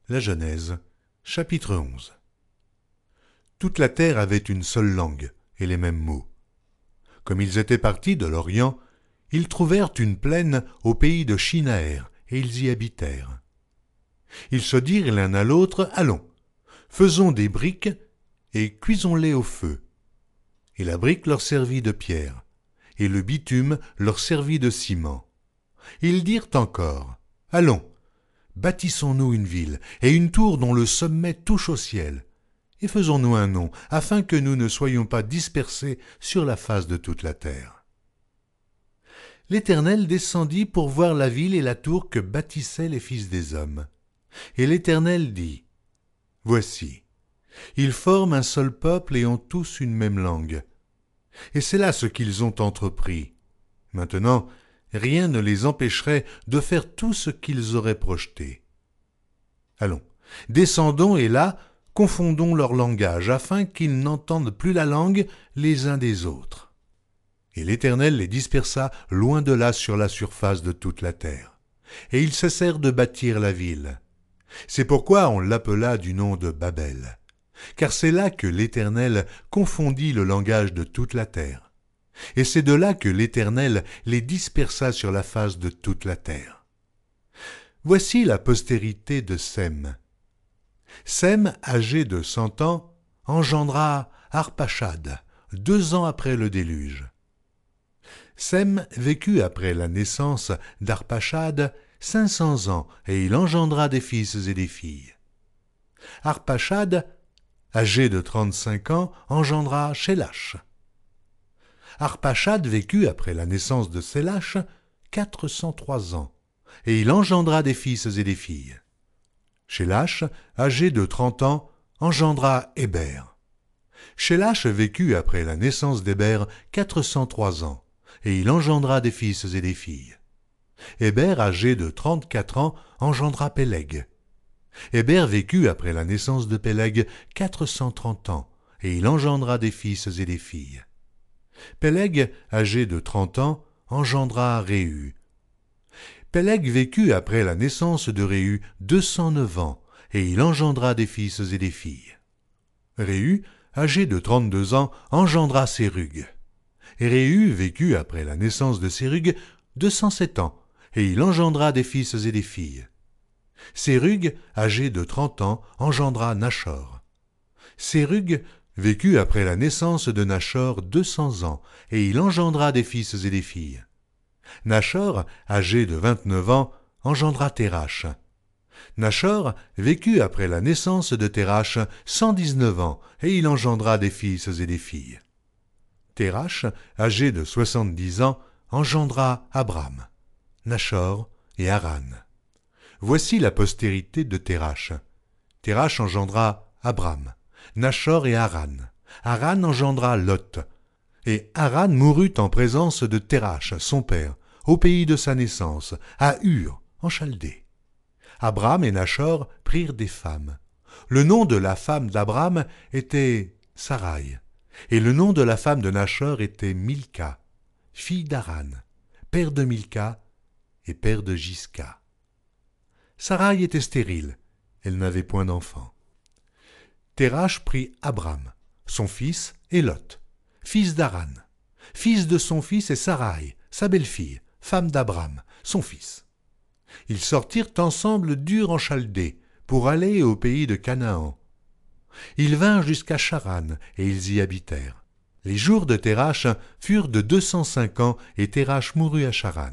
La Genèse, chapitre 11. Toute la terre avait une seule langue et les mêmes mots. Comme ils étaient partis de l'Orient, ils trouvèrent une plaine au pays de Shinaër, et ils y habitèrent. Ils se dirent l'un à l'autre, « Allons, faisons des briques et cuisons-les au feu. » Et la brique leur servit de pierre, et le bitume leur servit de ciment. Ils dirent encore, « Allons, bâtissons-nous une ville et une tour dont le sommet touche au ciel, et faisons-nous un nom, afin que nous ne soyons pas dispersés sur la face de toute la terre. » L'Éternel descendit pour voir la ville et la tour que bâtissaient les fils des hommes. Et l'Éternel dit, « Voici, ils forment un seul peuple et ont tous une même langue. Et c'est là ce qu'ils ont entrepris. Maintenant, rien ne les empêcherait de faire tout ce qu'ils auraient projeté. Allons, descendons et là, confondons leur langage, afin qu'ils n'entendent plus la langue les uns des autres. » Et l'Éternel les dispersa loin de là sur la surface de toute la terre. Et ils cessèrent de bâtir la ville. C'est pourquoi on l'appela du nom de Babel, car c'est là que l'Éternel confondit le langage de toute la terre. Et c'est de là que l'Éternel les dispersa sur la face de toute la terre. Voici la postérité de Sem. Sem, âgé de 100 ans, engendra Arpachad, 2 ans après le déluge. Sem vécut après la naissance d'Arpachad 500 ans, et il engendra des fils et des filles. Arpachad, âgé de 35 ans, engendra Shélach. Arpachad vécut après la naissance de Shélach 403 ans, et il engendra des fils et des filles. Shélach, âgé de 30 ans, engendra Héber. Shélach vécut après la naissance d'Héber 403 ans, et il engendra des fils et des filles. Héber, âgé de 34 ans, engendra Péleg. Héber vécut après la naissance de Péleg 430 ans, et il engendra des fils et des filles. Péleg, âgé de 30 ans, engendra Réhu. Péleg vécut après la naissance de Réhu 209 ans, et il engendra des fils et des filles. Réhu, âgé de 32 ans, engendra Sérug. Réhu vécut après la naissance de Sérug 207 ans, et il engendra des fils et des filles. Sérug, âgé de 30 ans, engendra Nachor. Sérug vécut après la naissance de Nachor 200 ans, et il engendra des fils et des filles. Nachor, âgé de 29 ans, engendra Térach. Nachor vécut après la naissance de Térach 119 ans, et il engendra des fils et des filles. Térach, âgé de 70 ans, engendra Abram, Nachor et Haran. Voici la postérité de Térach. Térach engendra Abram, Nachor et Haran. Haran engendra Lot. Et Haran mourut en présence de Térach, son père, au pays de sa naissance, à Ur, en Chaldée. Abram et Nachor prirent des femmes. Le nom de la femme d'Abram était Saraï, et le nom de la femme de Nachor était Milka, fille d'Haran, père de Milka et père de Jisca. Saraï était stérile, elle n'avait point d'enfant. Térach prit Abram, son fils, et Lot, fils d'Haran. Fils de son fils est Saraï, sa belle-fille, femme d'Abram, son fils. Ils sortirent ensemble d'Ur en Chaldée, pour aller au pays de Canaan. Ils vinrent jusqu'à Charan, et ils y habitèrent. Les jours de Térach furent de 205 ans, et Térach mourut à Charan.